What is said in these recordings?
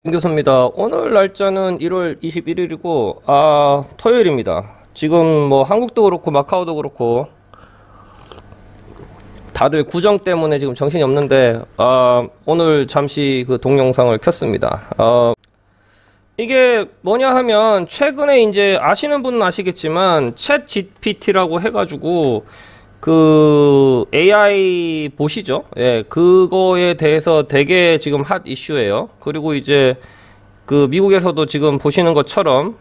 교수입니다. 오늘 날짜는 1월 21일이고 토요일입니다. 지금 뭐 한국도 그렇고 마카오도 그렇고 다들 구정 때문에 지금 정신이 없는데 오늘 잠시 그 동영상을 켰습니다. 이게 뭐냐 하면 최근에 이제 아시는 분은 아시겠지만 챗 GPT라고 해가지고 그 AI 보시죠? 예, 그거에 대해서 되게 지금 핫 이슈예요. 그리고 이제 그 미국에서도 지금 보시는 것처럼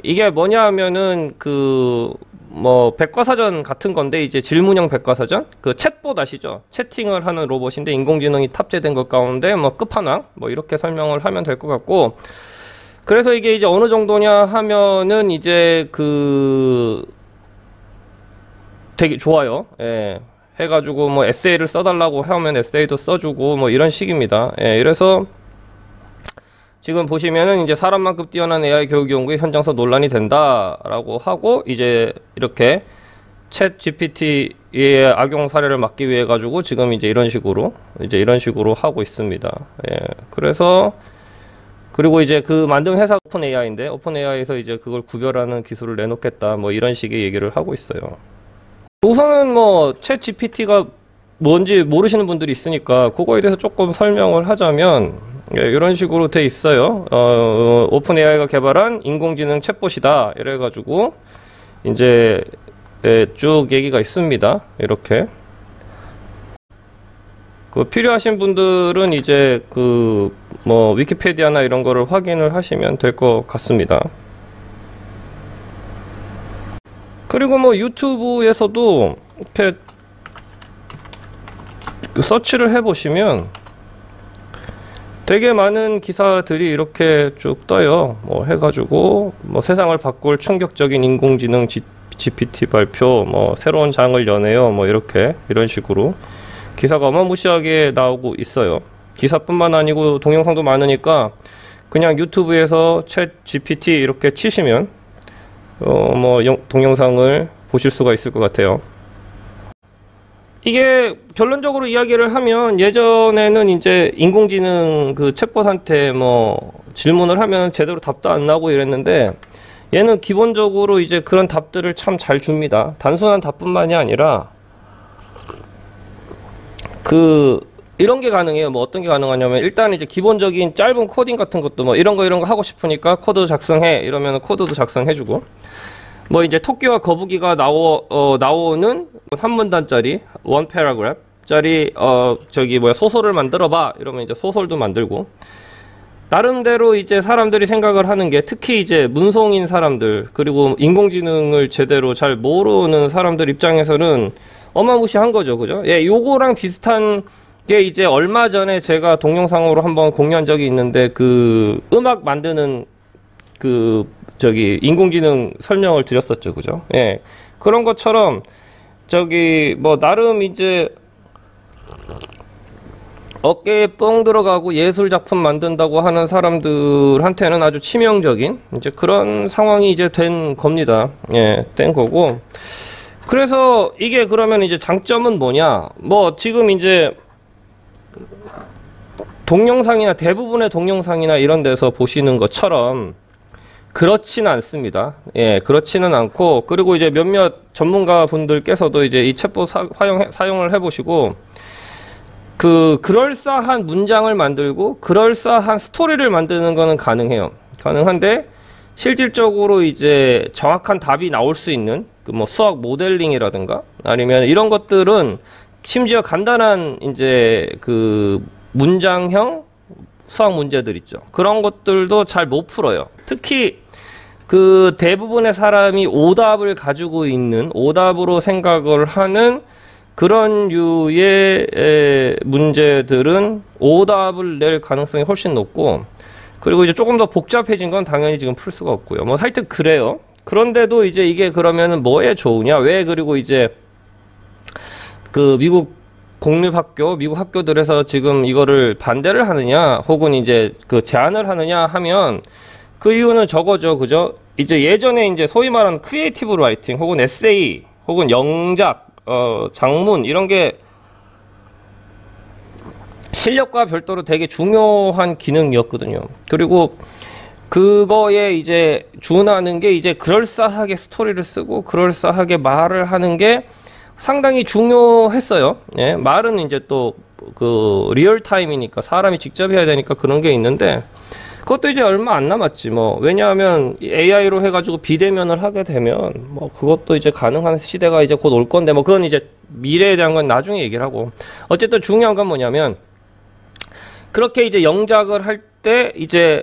이게 뭐냐 하면은 그 뭐 백과사전 같은 건데 이제 질문형 백과사전 그 챗봇 아시죠? 채팅을 하는 로봇인데 인공지능이 탑재된 것 가운데 뭐 끝판왕 뭐 이렇게 설명을 하면 될 것 같고, 그래서 이게 이제 어느 정도냐 하면은 이제 그 되게 좋아요. 해가지고 뭐 에세이를 써달라고 하면 에세이도 써주고 뭐 이런 식입니다. 이래서 지금 보시면은 이제 사람만큼 뛰어난 AI 교육 연구에 현장에서 논란이 된다라고 하고, 이제 이렇게 챗 GPT의 악용 사례를 막기 위해 가지고 지금 이제 이런 식으로 하고 있습니다. 그래서 그리고 이제 그 만든 회사 오픈 AI인데 오픈 AI에서 이제 그걸 구별하는 기술을 내놓겠다 뭐 이런 식의 얘기를 하고 있어요. 우선은 뭐 챗 GPT가 뭔지 모르시는 분들이 있으니까 그거에 대해서 조금 설명을 하자면 이런 식으로 돼 있어요. 오픈 AI가 개발한 인공지능 챗봇이다 이래가지고 이제 쭉 얘기가 있습니다. 이렇게 그 필요하신 분들은 이제 그 뭐 위키페디아나 이런 거를 확인을 하시면 될 것 같습니다. 그리고 뭐 유튜브에서도 이렇게 서치를 해보시면 되게 많은 기사들이 이렇게 쭉 떠요. 뭐 해가지고 뭐 세상을 바꿀 충격적인 인공지능 GPT 발표, 뭐 새로운 장을 여네요. 뭐 이런 식으로 기사가 어마무시하게 나오고 있어요. 기사뿐만 아니고 동영상도 많으니까 그냥 유튜브에서 챗 GPT 이렇게 치시면 뭐 동영상을 보실 수가 있을 것 같아요. 이게 결론적으로 이야기를 하면 예전에는 이제 인공지능 그 챗봇한테 뭐 질문을 하면 제대로 답도 안 나오고 이랬는데 얘는 기본적으로 이제 그런 답들을 참 잘 줍니다. 단순한 답뿐만이 아니라 그 이런 게 가능해요. 뭐 어떤 게 가능하냐면 일단 이제 기본적인 짧은 코딩 같은 것도 뭐 이런 거 하고 싶으니까 코드 작성해 이러면 코드도 작성해주고, 뭐 이제 토끼와 거북이가 나오는 한 문단짜리 원 패러그래프짜리 저기 뭐야 소설을 만들어봐 이러면 이제 소설도 만들고, 나름대로 이제 사람들이 생각을 하는 게 특히 이제 문송인 사람들 그리고 인공지능을 제대로 잘 모르는 사람들 입장에서는 어마무시한 거죠, 그죠? 요거랑 비슷한 게 이제 얼마 전에 제가 동영상으로 한번 공유한 적이 있는데 그 음악 만드는 그 저기 인공지능 설명을 드렸었죠, 그죠? 그런 것처럼 저기 뭐 나름 이제 어깨에 뻥 들어가고 예술 작품 만든다고 하는 사람들한테는 아주 치명적인 이제 그런 상황이 이제 된 겁니다. 된 거고. 그래서 이게 그러면 이제 장점은 뭐냐? 뭐 지금 이제 동영상이나 대부분의 동영상이나 이런 데서 보시는 것처럼 그렇지는 않습니다. 그렇지는 않고, 그리고 이제 몇몇 전문가 분들께서도 이제 이 챗봇 사용을 해보시고 그럴싸한 문장을 만들고 그럴싸한 스토리를 만드는 거는 가능해요. 가능한데 실질적으로 이제 정확한 답이 나올 수 있는 그 뭐 수학 모델링이라든가 아니면 이런 것들은 심지어 간단한 이제 그 문장형 수학 문제들 있죠. 그런 것들도 잘 못 풀어요. 특히 그 대부분의 사람이 오답을 가지고 있는 오답으로 생각을 하는 그런 류의 문제들은 오답을 낼 가능성이 훨씬 높고, 그리고 이제 조금 더 복잡해진 건 당연히 지금 풀 수가 없고요. 뭐 하여튼 그래요. 그런데도 이제 이게 그러면은 뭐에 좋으냐? 왜 그리고 이제 그 미국 공립학교, 미국 학교들에서 지금 이거를 반대를 하느냐, 혹은 이제 그 제한을 하느냐 하면 그 이유는 저거죠, 그죠? 이제 예전에 이제 소위 말하는 크리에이티브 라이팅, 혹은 에세이, 혹은 영작, 장문 이런 게 실력과 별도로 되게 중요한 기능이었거든요. 그리고 그거에 이제 준하는 게 이제 그럴싸하게 스토리를 쓰고 그럴싸하게 말을 하는 게 상당히 중요했어요. 예, 말은 이제 또 그 리얼타임이니까 사람이 직접 해야 되니까 그런 게 있는데 그것도 이제 얼마 안 남았지 뭐. 왜냐하면 AI로 해가지고 비대면을 하게 되면 뭐 그것도 이제 가능한 시대가 이제 곧 올 건데 뭐 그건 이제 미래에 대한 건 나중에 얘기를 하고, 어쨌든 중요한 건 뭐냐면 그렇게 이제 영작을 할 때 이제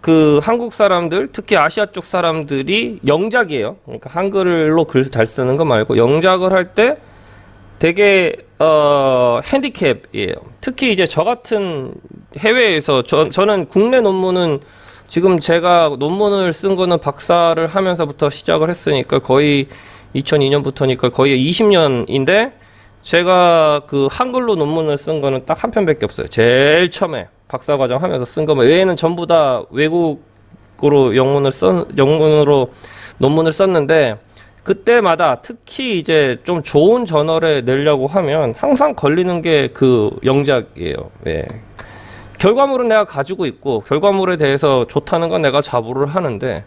그 한국 사람들, 특히 아시아 쪽 사람들이 영작이에요. 그러니까 한글로 글 잘 쓰는 거 말고 영작을 할 때 되게 핸디캡이에요. 특히 이제 저 같은 해외에서 저는 국내 논문은 지금 제가 논문을 쓴 거는 박사를 하면서부터 시작을 했으니까 거의 2002년부터니까 거의 20년인데 제가 그 한글로 논문을 쓴 거는 딱 한 편밖에 없어요. 제일 처음에 박사과정 하면서 쓴 거면 외에는 전부 다 외국어로 영문으로 논문을 썼는데 그때마다 특히 이제 좀 좋은 저널에 내려고 하면 항상 걸리는 게 그 영작이에요. 예. 결과물은 내가 가지고 있고 결과물에 대해서 좋다는 건 내가 자부를 하는데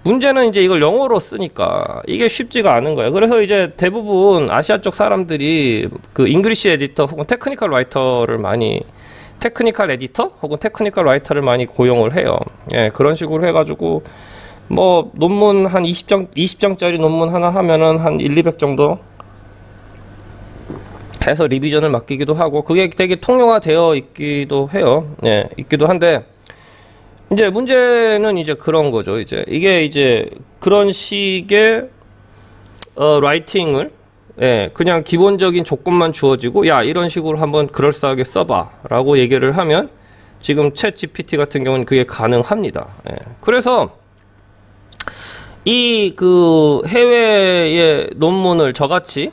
문제는 이제 이걸 영어로 쓰니까 이게 쉽지가 않은 거예요. 그래서 이제 대부분 아시아 쪽 사람들이 그 잉글리시 에디터 혹은 테크니컬 라이터를 많이 테크니컬 에디터 혹은 테크니컬 라이터를 많이 고용을 해요. 예, 그런 식으로 해가지고 뭐 논문 한 20장짜리 논문 하나 하면은 한 1-200 정도 해서 리비전을 맡기기도 하고 그게 되게 통용화되어 있기도 해요. 예, 있기도 한데 이제 문제는 이제 그런 거죠. 이게 이제 그런 식의 라이팅을 그냥 기본적인 조건만 주어지고 야 이런 식으로 한번 그럴싸하게 써봐 라고 얘기를 하면 지금 챗 GPT 같은 경우는 그게 가능합니다. 그래서 이 그 해외의 논문을 저같이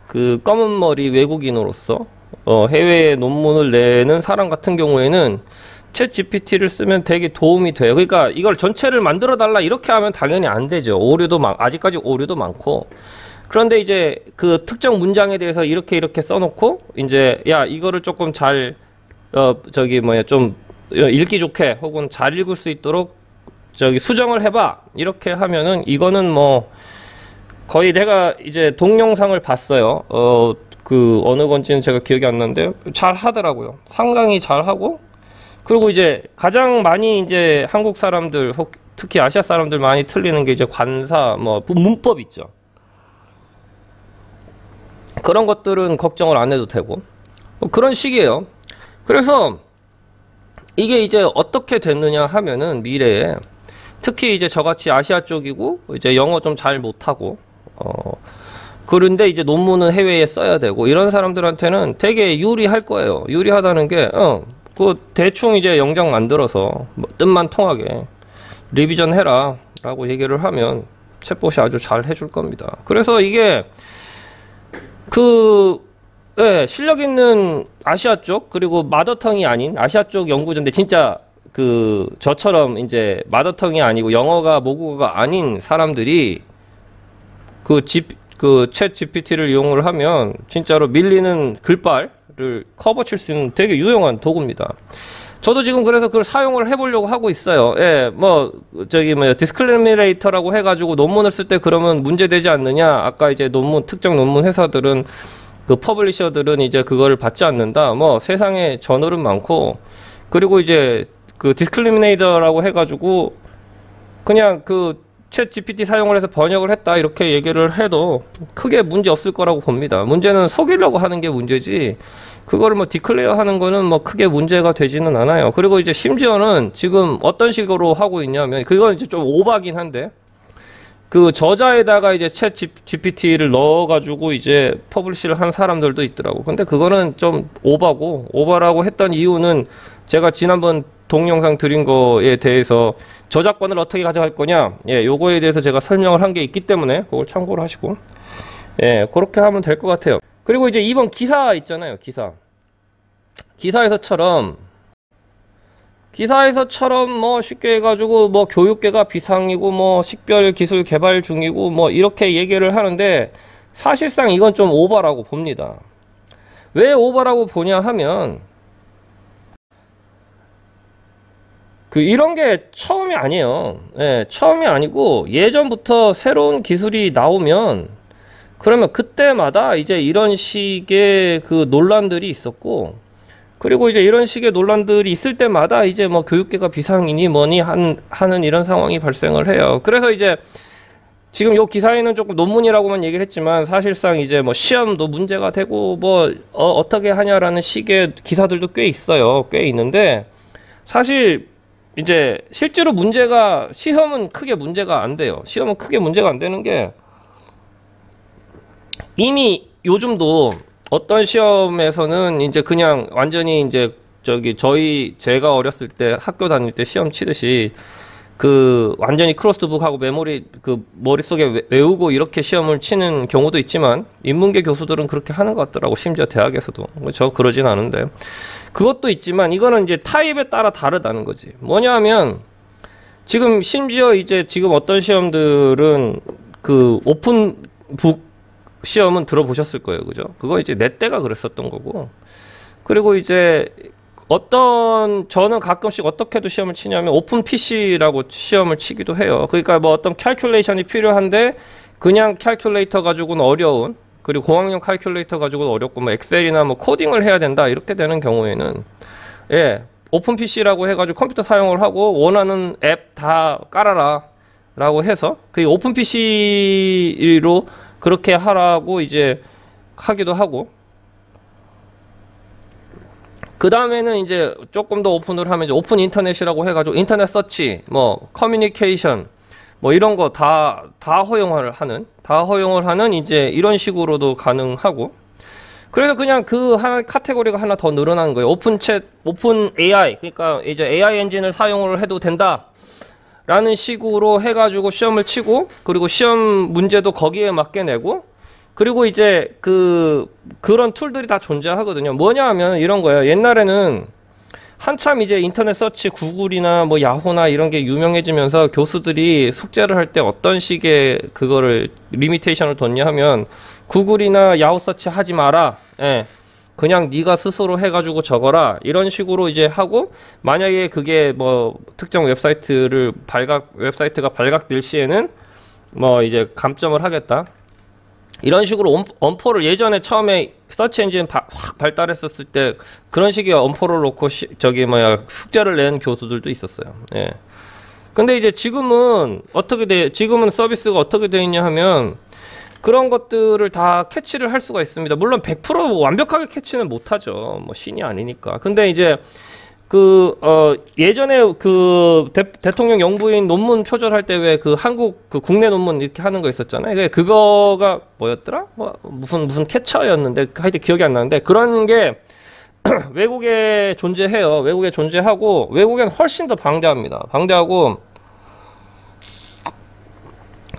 그 검은 머리 외국인으로서 해외에 논문을 내는 사람 같은 경우에는 챗 GPT를 쓰면 되게 도움이 돼요. 그러니까 이걸 전체를 만들어 달라 이렇게 하면 당연히 안 되죠. 아직까지 오류도 많고. 그런데 이제 그 특정 문장에 대해서 이렇게 써놓고 이제 야 이거를 조금 잘 좀 읽기 좋게 혹은 잘 읽을 수 있도록 수정을 해봐 이렇게 하면은 이거는 뭐 거의 내가 이제 동영상을 봤어요. 그 어느 건지는 제가 기억이 안 나는데 잘 하더라고요. 상당히 잘 하고 그리고 이제 가장 많이 이제 한국 사람들 특히 아시아 사람들 많이 틀리는 게 이제 관사 뭐 문법 있죠. 그런 것들은 걱정을 안 해도 되고 뭐 그런 식이에요. 그래서 이게 이제 어떻게 됐느냐 하면은 미래에 특히 이제 저같이 아시아 쪽이고 이제 영어 좀 잘 못하고 그런데 이제 논문은 해외에 써야 되고 이런 사람들한테는 되게 유리할 거예요. 유리하다는 게 그 대충 이제 영작 만들어서 뭐 뜻만 통하게 리비전 해라 라고 얘기를 하면 챗봇이 아주 잘 해줄 겁니다. 그래서 이게 실력 있는 아시아 쪽 그리고 마더텅이 아닌 아시아 쪽 연구자인데 진짜 그 저처럼 이제 마더텅이 아니고 영어가 모국어가 아닌 사람들이 그 챗 GPT를 이용을 하면 진짜로 밀리는 글발을 커버 칠 수 있는 되게 유용한 도구입니다. 저도 지금 그래서 그걸 사용을 해보려고 하고 있어요. 예, 뭐 디스클리미네이터라고 해가지고 논문을 쓸 때 그러면 문제되지 않느냐? 아까 이제 특정 논문 회사들은 그 퍼블리셔들은 이제 그거를 받지 않는다. 뭐 세상에 저널은 많고 그리고 이제 그 디스클리미네이터라고 해가지고 그냥 그 챗 GPT 사용을 해서 번역을 했다 이렇게 얘기를 해도 크게 문제 없을 거라고 봅니다. 문제는 속이려고 하는 게 문제지 그거를 뭐 디클레어 하는 거는 뭐 크게 문제가 되지는 않아요. 그리고 이제 심지어는 지금 어떤 식으로 하고 있냐면 그건 이제 좀 오바긴 한데 그 저자에다가 이제 챗 GPT를 넣어가지고 이제 퍼블리시를 한 사람들도 있더라고. 근데 그거는 좀 오바라고 했던 이유는 제가 지난번 동영상 드린 거에 대해서 저작권을 어떻게 가져갈 거냐, 요거에 대해서 제가 설명을 한 게 있기 때문에 그걸 참고를 하시고, 그렇게 하면 될 것 같아요. 그리고 이제 이번 기사 있잖아요, 기사에서처럼 뭐 쉽게 해가지고 뭐 교육계가 비상이고 뭐 식별 기술 개발 중이고 뭐 이렇게 얘기를 하는데 사실상 이건 좀 오버라고 봅니다. 왜 오버라고 보냐 하면 이런 게 처음이 아니에요. 예, 처음이 아니고 예전부터 새로운 기술이 나오면 그러면 그때마다 이제 이런 식의 그 논란들이 있었고, 그리고 이제 이런 식의 논란들이 있을 때마다 이제 뭐 교육계가 비상이니 뭐니 하는 이런 상황이 발생을 해요. 그래서 이제 지금 요 기사에는 조금 논문이라고만 얘기를 했지만 사실상 이제 뭐 시험도 문제가 되고 뭐 어떻게 하냐라는 식의 기사들도 꽤 있어요. 꽤 있는데 사실 이제 실제로 문제가, 시험은 크게 문제가 안 돼요. 시험은 크게 문제가 안 되는 게 이미 요즘도 어떤 시험에서는 이제 그냥 완전히 이제 제가 어렸을 때 학교 다닐 때 시험 치듯이 그 완전히 크로스북하고 메모리 그 머릿속에 외우고 이렇게 시험을 치는 경우도 있지만 인문계 교수들은 그렇게 하는 것 같더라고. 심지어 대학에서도. 저 그러진 않은데. 그것도 있지만 이거는 이제 타입에 따라 다르다는 거지. 뭐냐 하면 지금 심지어 이제 지금 어떤 시험들은 그 오픈북 시험은 들어보셨을 거예요. 그죠? 그거 이제 내 때가 그랬었던 거고. 그리고 이제 저는 가끔씩 어떻게도 시험을 치냐면 오픈 PC라고 시험을 치기도 해요. 그러니까 뭐 어떤 캘큘레이션이 필요한데 그냥 캘큘레이터 가지고는 어려운, 그리고 고학년 캘큘레이터 가지고는 어렵고 뭐 엑셀이나 뭐 코딩을 해야 된다 이렇게 되는 경우에는 예, 오픈 PC라고 해가지고 컴퓨터 사용을 하고 원하는 앱 다 깔아라 라고 해서 그 오픈 PC로 그렇게 하라고 이제 하기도 하고, 그 다음에는 이제 조금 더 오픈을 하면 이제 오픈 인터넷이라고 해가지고 인터넷 서치, 뭐 커뮤니케이션, 뭐 이런 거 다 허용을 하는 이제 이런 식으로도 가능하고, 그래서 그냥 그 하나 카테고리가 하나 더 늘어난 거예요. 오픈 AI, 그러니까 이제 AI 엔진을 사용을 해도 된다 라는 식으로 해가지고 시험을 치고, 그리고 시험 문제도 거기에 맞게 내고, 그리고 이제 그런 툴들이 다 존재하거든요. 뭐냐 하면 이런 거예요. 옛날에는 한참 이제 인터넷 서치 구글이나 뭐 야후나 이런 게 유명해지면서 교수들이 숙제를 할 때 어떤 식의 그거를 리미테이션을 뒀냐 하면 구글이나 야후 서치 하지 마라. 예. 그냥 네가 스스로 해가지고 적어라. 이런 식으로 이제 하고, 만약에 그게 뭐 특정 웹사이트가 발각될 시에는 뭐 이제 감점을 하겠다. 이런 식으로 엄포를 예전에 처음에 서치 엔진 확 발달했었을 때 그런 식의 엄포를 놓고 숙제를 낸 교수들도 있었어요. 예. 근데 이제 지금은 지금은 서비스가 어떻게 되어 있냐 하면 그런 것들을 다 캐치를 할 수가 있습니다. 물론 100% 완벽하게 캐치는 못하죠. 뭐 신이 아니니까. 근데 이제 예전에 대통령 영부인 논문 표절할 때 왜 한국 국내 논문 이렇게 하는 거 있었잖아요. 그거가 뭐였더라? 무슨 캐처였는데 하여튼 기억이 안 나는데 그런 게 외국에 존재해요. 외국에 존재하고 외국엔 훨씬 더 방대하고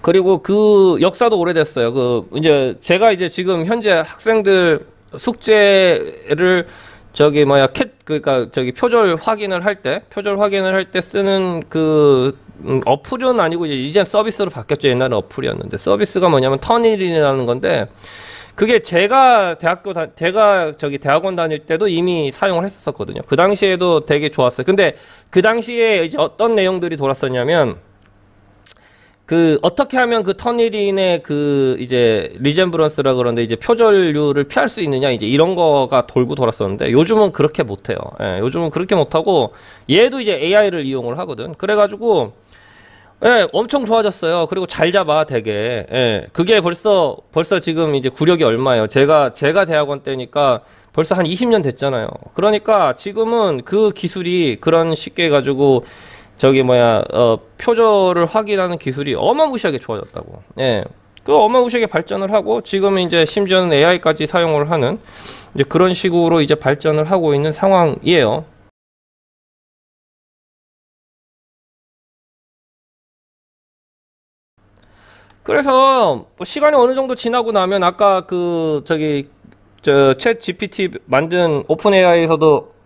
그리고 그 역사도 오래됐어요. 이제 제가 이제 지금 현재 학생들 숙제를 그러니까 표절 확인을 할 때 쓰는 어플은 아니고 이제 서비스로 바뀌었죠. 옛날엔 어플이었는데 서비스가 뭐냐면 터닐이라는 건데 그게 제가 대학원 다닐 때도 이미 사용을 했었거든요. 그 당시에도 되게 좋았어요. 근데 그 당시에 이제 어떤 내용들이 돌았었냐면 어떻게 하면 터닐인의 이제 리젠브런스라 그러는데 이제 표절률을 피할 수 있느냐 이제 이런 거가 돌고 돌았었는데 요즘은 그렇게 못해요. 예, 요즘은 그렇게 못하고 얘도 이제 AI를 이용을 하거든. 그래가지고 예, 엄청 좋아졌어요. 그리고 잘 잡아 되게. 예, 그게 벌써 지금 이제 구력이 얼마예요? 제가 대학원 때니까 벌써 한 20년 됐잖아요. 그러니까 지금은 그 기술이 그런 쉽게 해가지고 표절을 확인하는 기술이 어마무시하게 좋아졌다고. 예. 어마무시하게 발전을 하고, 지금은 이제 심지어는 AI까지 사용을 하는, 이제 그런 식으로 이제 발전을 하고 있는 상황이에요. 그래서, 시간이 어느 정도 지나고 나면, 아까 챗 GPT 만든 오픈 AI에서도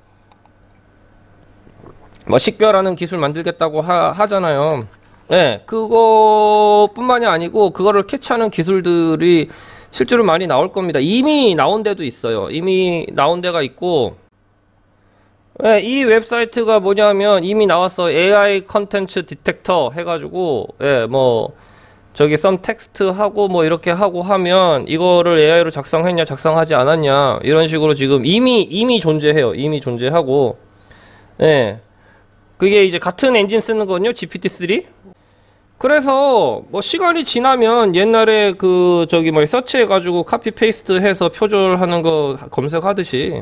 식별하는 기술 만들겠다고 하잖아요. 네, 그거뿐만이 아니고 그거를 캐치하는 기술들이 실제로 많이 나올 겁니다. 이미 나온 데도 있어요. 이미 나온 데가 있고, 예, 이 웹사이트가 뭐냐면 이미 나왔어. AI 컨텐츠 디텍터 해가지고, 예, 뭐, 저기 썸 텍스트 하고 뭐 이렇게 하고 하면 이거를 AI로 작성했냐, 작성하지 않았냐, 이런 식으로 지금 이미 존재해요. 이미 존재하고, 예. 그게 이제 같은 엔진 쓰는 거거든요. GPT-3. 그래서 뭐 시간이 지나면 옛날에 그 저기 뭐 서치해가지고 카피 페이스트 해서 표절하는 거 검색하듯이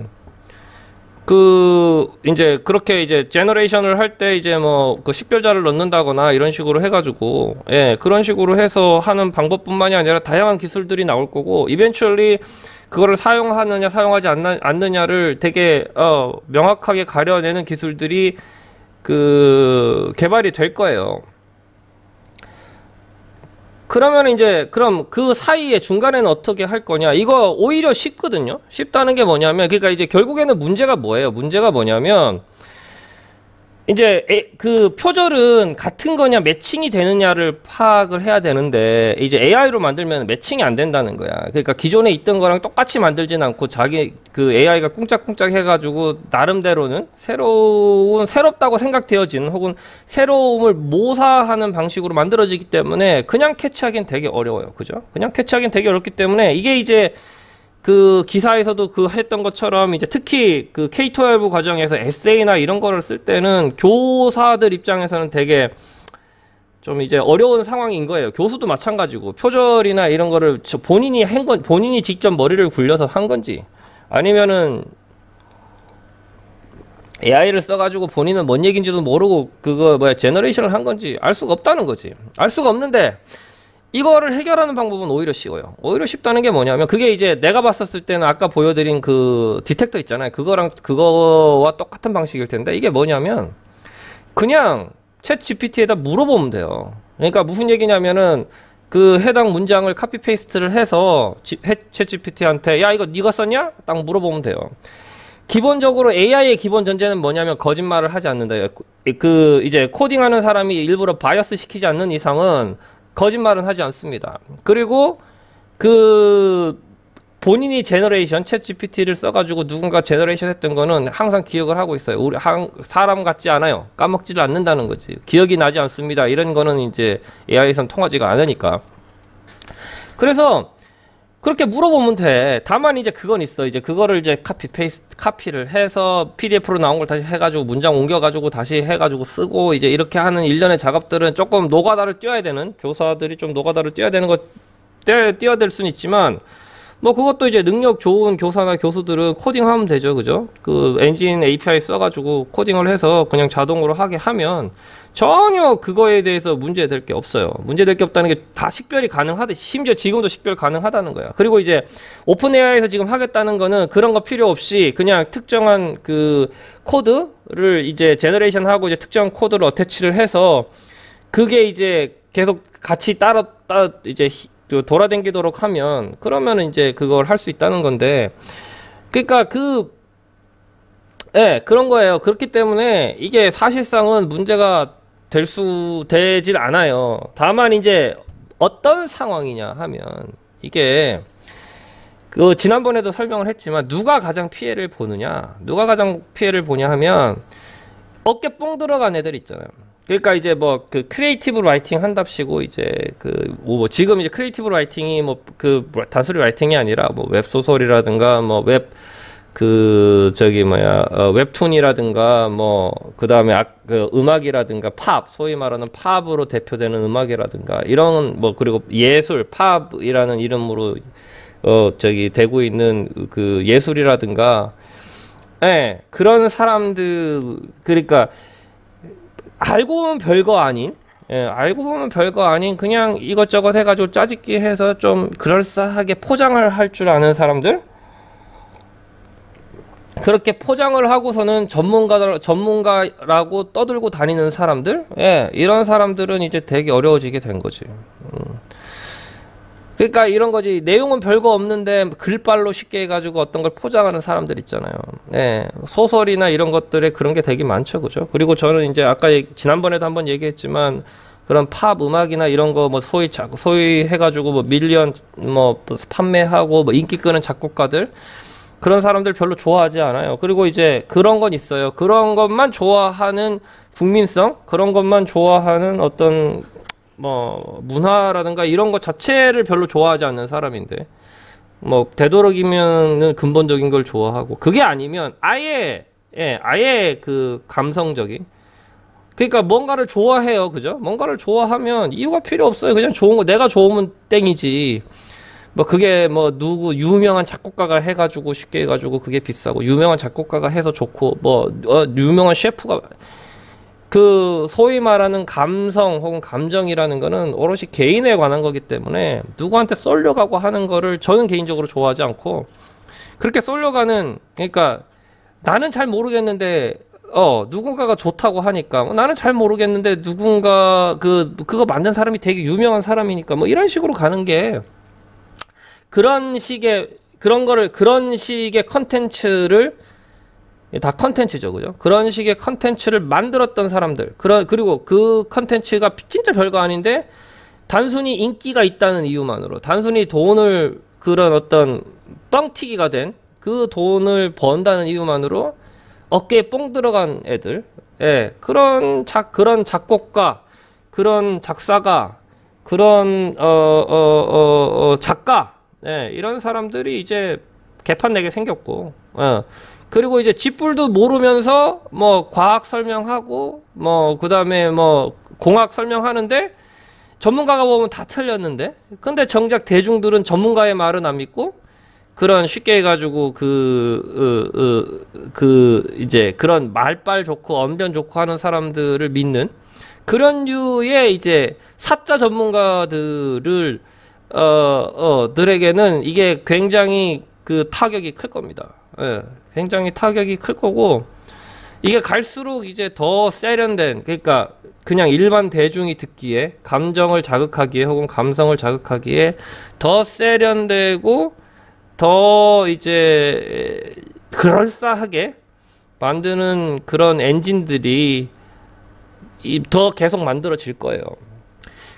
그 이제 그렇게 이제 제너레이션을 할 때 이제 뭐 그 식별자를 넣는다거나 이런 식으로 해가지고 예 그런 식으로 해서 하는 방법뿐만이 아니라 다양한 기술들이 나올 거고 이벤츄얼리 그거를 사용하느냐 사용하지 않느냐를 되게 명확하게 가려내는 기술들이 그 개발이 될 거예요. 그러면 이제 그럼 그 사이에 중간에는 어떻게 할 거냐? 이거 오히려 쉽거든요. 쉽다는 게 뭐냐면 그러니까 이제 결국에는 문제가 뭐예요? 문제가 뭐냐면 이제 그 표절은 같은 거냐 매칭이 되느냐를 파악을 해야 되는데 이제 AI로 만들면 매칭이 안 된다는 거야. 그러니까 기존에 있던 거랑 똑같이 만들진 않고 자기 그 AI가 꿍짝꿍짝 해가지고 나름대로는 새롭다고 생각되어지는 혹은 새로움을 모사하는 방식으로 만들어지기 때문에 그냥 캐치하기는 되게 어려워요. 그죠? 그냥 캐치하기는 되게 어렵기 때문에 이게 이제 그 기사에서도 그 했던 것처럼 이제 특히 그 K-12 과정에서 에세이나 이런 거를 쓸 때는 교사들 입장에서는 되게 좀 이제 어려운 상황인 거예요. 교수도 마찬가지고 표절이나 이런 거를 본인이 한 건 본인이 직접 머리를 굴려서 한 건지 아니면은 AI를 써가지고 본인은 뭔 얘기인지도 모르고 그거 뭐야 제너레이션을 한 건지 알 수가 없다는 거지. 알 수가 없는데 이거를 해결하는 방법은 오히려 쉬워요. 오히려 쉽다는 게 뭐냐면 그게 이제 내가 봤었을 때는 아까 보여드린 그 디텍터 있잖아요. 그거와 똑같은 방식일 텐데 이게 뭐냐면 그냥 챗 GPT에다 물어보면 돼요. 그러니까 무슨 얘기냐면은 그 해당 문장을 카피 페이스트를 해서 챗 GPT한테 야 이거 네가 썼냐? 딱 물어보면 돼요. 기본적으로 AI의 기본 전제는 뭐냐면 거짓말을 하지 않는다. 그 이제 코딩하는 사람이 일부러 바이어스 시키지 않는 이상은 거짓말은 하지 않습니다. 그리고 그 본인이 제너레이션 챗 GPT를 써가지고 누군가 제너레이션 했던 거는 항상 기억을 하고 있어요. 우리 사람 같지 않아요. 까먹지를 않는다는 거지. 기억이 나지 않습니다. 이런 거는 이제 AI에선 통하지가 않으니까. 그래서 그렇게 물어보면 돼. 다만 이제 그건 있어. 이제 그거를 이제 카피를 해서 PDF로 나온 걸 다시 해가지고 문장 옮겨가지고 다시 해가지고 쓰고 이제 이렇게 하는 일련의 작업들은 조금 노가다를 뛰어야 되는 교사들이 좀 노가다를 뛰어야 되는 뛰어야 수는 있지만 뭐 그것도 이제 능력 좋은 교사나 교수들은 코딩하면 되죠. 그죠? 그 엔진 API 써가지고 코딩을 해서 그냥 자동으로 하게 하면 전혀 그거에 대해서 문제될 게 없어요. 문제될 게 없다는 게 다 식별이 가능하듯이 심지어 지금도 식별 가능하다는 거야. 그리고 이제 오픈 AI에서 지금 하겠다는 거는 그런 거 필요 없이 그냥 특정한 그 코드를 이제 제너레이션하고 이제 특정한 코드를 어태치를 해서 그게 이제 계속 같이 이제 돌아다니도록 하면 그러면 이제 그걸 할 수 있다는 건데 그러니까 그런 거예요. 그렇기 때문에 이게 사실상은 문제가 되질 않아요. 다만 이제 어떤 상황이냐 하면 이게 그 지난번에도 설명을 했지만 누가 가장 피해를 보느냐 하면 어깨 뽕 들어간 애들 있잖아요. 그러니까 이제 뭐 그 크리에이티브 라이팅 한답시고 이제 뭐 지금 이제 크리에이티브 라이팅이 뭐 단순히 라이팅이 아니라 뭐 웹소설이라든가 뭐 웹툰이라든가 뭐 그다음에 음악이라든가 소위 말하는 팝으로 대표되는 음악이라든가 이런 뭐 그리고 예술 팝이라는 이름으로 되고 있는 그 예술이라든가 그런 사람들 그러니까 알고 보면 별거 아닌 그냥 이것저것 해가지고 짜집기 해서 좀 그럴싸하게 포장을 할 줄 아는 사람들 그렇게 포장을 하고서는 전문가라고 떠들고 다니는 사람들 이런 사람들은 이제 되게 어려워지게 된 거지. 그러니까 이런 거지. 내용은 별거 없는데 글발로 쉽게 해가지고 어떤 걸 포장하는 사람들 있잖아요. 소설이나 이런 것들에 그런 게 되게 많죠. 그죠? 그리고 저는 이제 아까 지난번에도 한번 얘기했지만 그런 팝 음악이나 이런 거 뭐 소위 해가지고 뭐 밀리언 뭐 판매하고 뭐 인기 끄는 작곡가들 그런 사람들 별로 좋아하지 않아요. 그리고 이제 그런 건 있어요. 그런 것만 좋아하는 국민성, 그런 것만 좋아하는 어떤 뭐 문화라든가 이런 것 자체를 별로 좋아하지 않는 사람인데, 뭐 되도록이면은 근본적인 걸 좋아하고, 그게 아니면 아예 그 감성적인, 그러니까 뭔가를 좋아해요. 그죠? 뭔가를 좋아하면 이유가 필요 없어요. 그냥 좋은 거, 내가 좋으면 땡이지. 뭐 그게 뭐 누구 유명한 작곡가가 해가지고 쉽게 해가지고 그게 비싸고, 유명한 작곡가가 해서 좋고, 뭐 유명한 셰프가, 그 소위 말하는 감성 혹은 감정이라는 거는 오롯이 개인에 관한 거기 때문에 누구한테 쏠려가고 하는 거를 저는 개인적으로 좋아하지 않고, 그렇게 쏠려가는, 그러니까 나는 잘 모르겠는데 누군가가 좋다고 하니까, 나는 잘 모르겠는데 누군가 그거 만든 사람이 되게 유명한 사람이니까 뭐 이런 식으로 가는 게, 그런 식의 컨텐츠를, 다 컨텐츠죠, 그죠? 그런 식의 컨텐츠를 만들었던 사람들, 그리고 그 컨텐츠가 진짜 별거 아닌데 단순히 인기가 있다는 이유만으로, 단순히 돈을, 그런 어떤 뻥튀기가 된 그 돈을 번다는 이유만으로 어깨에 뽕 들어간 애들, 예, 그런 작곡가, 그런 작사가, 그런 작가, 예, 이런 사람들이 이제 개판 내게 생겼고, 그리고 이제 쥐뿔도 모르면서 뭐 과학 설명하고 뭐 그다음에 뭐 공학 설명하는데 전문가가 보면 다 틀렸는데, 근데 정작 대중들은 전문가의 말은 안 믿고 그런 쉽게 해가지고 이제 그런 말빨 좋고 언변 좋고 하는 사람들을 믿는 그런 류의 이제 사짜 전문가들을 들에게는 이게 굉장히 그 타격이 클 겁니다. 예, 굉장히 타격이 클 거고, 이게 갈수록 이제 더 세련된, 그러니까 그냥 일반 대중이 듣기에 감정을 자극하기에 혹은 감성을 자극하기에 더 세련되고 더 이제 그럴싸하게 만드는 그런 엔진들이 더 계속 만들어질 거예요.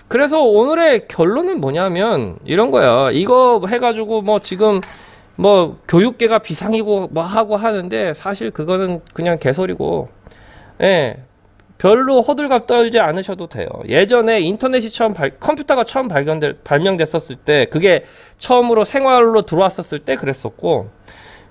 그래서 오늘의 결론은 뭐냐면 이런 거야. 이거 해가지고 뭐 지금 뭐 교육계가 비상이고 뭐 하고 하는데 사실 그거는 그냥 개소리고, 예, 별로 호들갑 떨지 않으셔도 돼요. 예전에 인터넷이 컴퓨터가 처음 발명됐었을 때, 그게 처음으로 생활로 들어왔었을 때 그랬었고,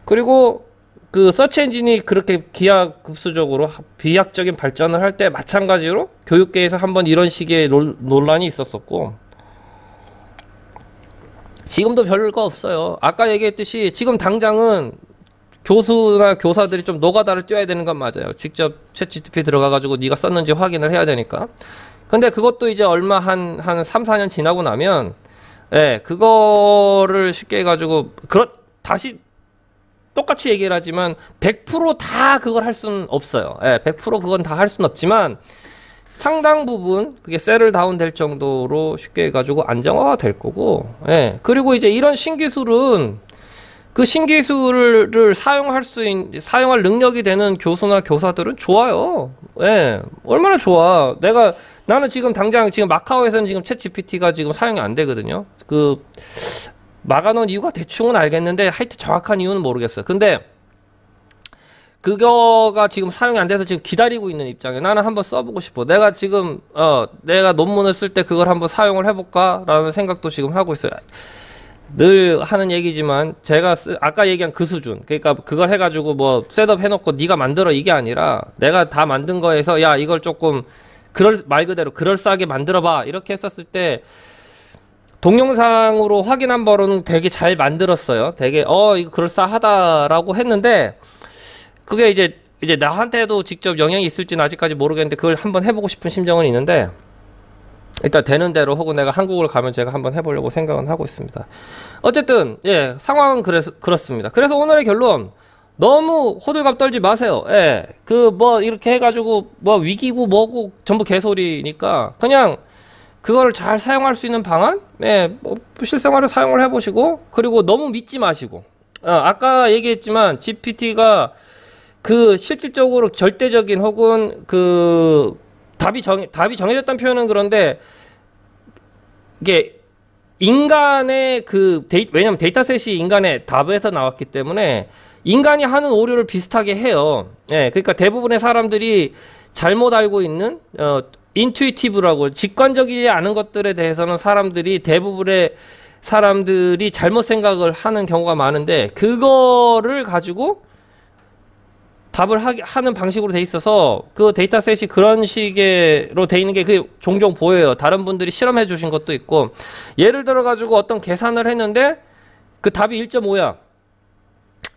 그리고 그 서치 엔진이 그렇게 기하급수적으로 비약적인 발전을 할 때 마찬가지로 교육계에서 한번 이런 식의 논란이 있었었고, 지금도 별거 없어요. 아까 얘기했듯이 지금 당장은 교수나 교사들이 좀 노가다를 뛰어야 되는 건 맞아요. 직접 챗GPT 들어가가지고 네가 썼는지 확인을 해야 되니까. 근데 그것도 이제 얼마 한 3, 4년 지나고 나면, 예, 그거를 쉽게 해가지고, 다시 똑같이 얘기를 하지만 100%다 그걸 할 수는 없어요. 예, 100% 그건 다 할 수는 없지만 상당 부분 그게 셀을 다운 될 정도로 쉽게 해가지고 안정화가 될 거고, 예, 그리고 이제 이런 신기술은 그 신기술을 사용할 능력이 되는 교수나 교사들은 좋아요. 예, 얼마나 좋아. 나는 지금 당장 지금 마카오에서는 지금 챗 GPT가 지금 사용이 안 되거든요. 막아놓은 이유가 대충은 알겠는데 하여튼 정확한 이유는 모르겠어요. 근데 그거가 지금 사용이 안 돼서 지금 기다리고 있는 입장에, 나는 한번 써보고 싶어. 내가 지금 내가 논문을 쓸 때 그걸 한번 사용을 해볼까라는 생각도 지금 하고 있어요. 늘 하는 얘기지만 제가 아까 얘기한 그 수준, 그러니까 그걸 해가지고 뭐 셋업 해놓고 네가 만들어 이게 아니라 내가 다 만든 거에서 야 이걸 조금 말 그대로 그럴싸하게 만들어봐 이렇게 했었을 때 동영상으로 확인한 바로는 되게 잘 만들었어요. 되게 이거 그럴싸하다라고 했는데, 그게 이제 나한테도 직접 영향이 있을지는 아직까지 모르겠는데 그걸 한번 해보고 싶은 심정은 있는데, 일단 되는 대로 혹은 내가 한국을 가면 제가 한번 해보려고 생각은 하고 있습니다. 어쨌든 예, 상황은 그렇습니다. 그래서 오늘의 결론, 너무 호들갑 떨지 마세요. 예, 뭐 이렇게 해가지고 뭐 위기고 뭐고 전부 개소리니까 그냥 그거를 잘 사용할 수 있는 방안, 예, 뭐 실생활에 사용을 해보시고, 그리고 너무 믿지 마시고, 아까 얘기했지만 GPT가 실질적으로 절대적인 혹은 답이 정해졌다는 표현은 그런데 이게 인간의 왜냐면 데이터셋이 인간의 답에서 나왔기 때문에 인간이 하는 오류를 비슷하게 해요. 예, 그러니까 대부분의 사람들이 잘못 알고 있는, 인투이티브라고 직관적이지 않은 것들에 대해서는 대부분의 사람들이 잘못 생각을 하는 경우가 많은데, 그거를 가지고 답을 하는 방식으로 돼 있어서 그 데이터셋이 그런 식으로 돼 있는 게 종종 보여요. 다른 분들이 실험해 주신 것도 있고, 예를 들어 가지고 어떤 계산을 했는데 그 답이 1.5야.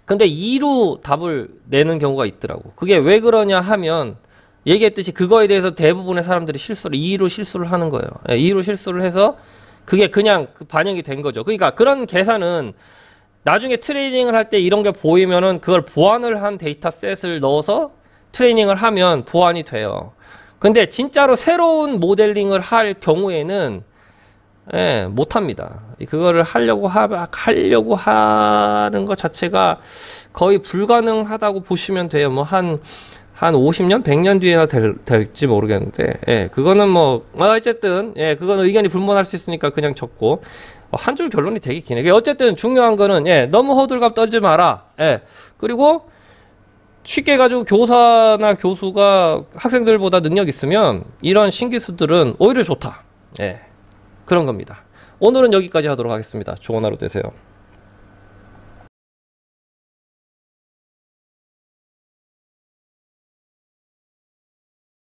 근데 2로 답을 내는 경우가 있더라고. 그게 왜 그러냐 하면, 얘기했듯이 그거에 대해서 대부분의 사람들이 2로 실수를 하는 거예요. 2로 실수를 해서 그게 그냥 반영이 된 거죠. 그러니까 그런 계산은 나중에 트레이닝을 할 때 이런 게 보이면은 그걸 보완을 한 데이터셋을 넣어서 트레이닝을 하면 보완이 돼요. 근데 진짜로 새로운 모델링을 할 경우에는 못합니다. 그거를 하려고 하는 것 자체가 거의 불가능하다고 보시면 돼요. 뭐 한 50년, 100년 뒤에나 될지 모르겠는데, 그거는 어쨌든, 그거는 의견이 불문할 수 있으니까 그냥 적고, 한 줄 결론이 되게 기네. 어쨌든 중요한 거는, 너무 호들갑 떨지 마라. 그리고 쉽게 가지고 교사나 교수가 학생들보다 능력 있으면 이런 신기술들은 오히려 좋다. 그런 겁니다. 오늘은 여기까지 하도록 하겠습니다. 좋은 하루 되세요.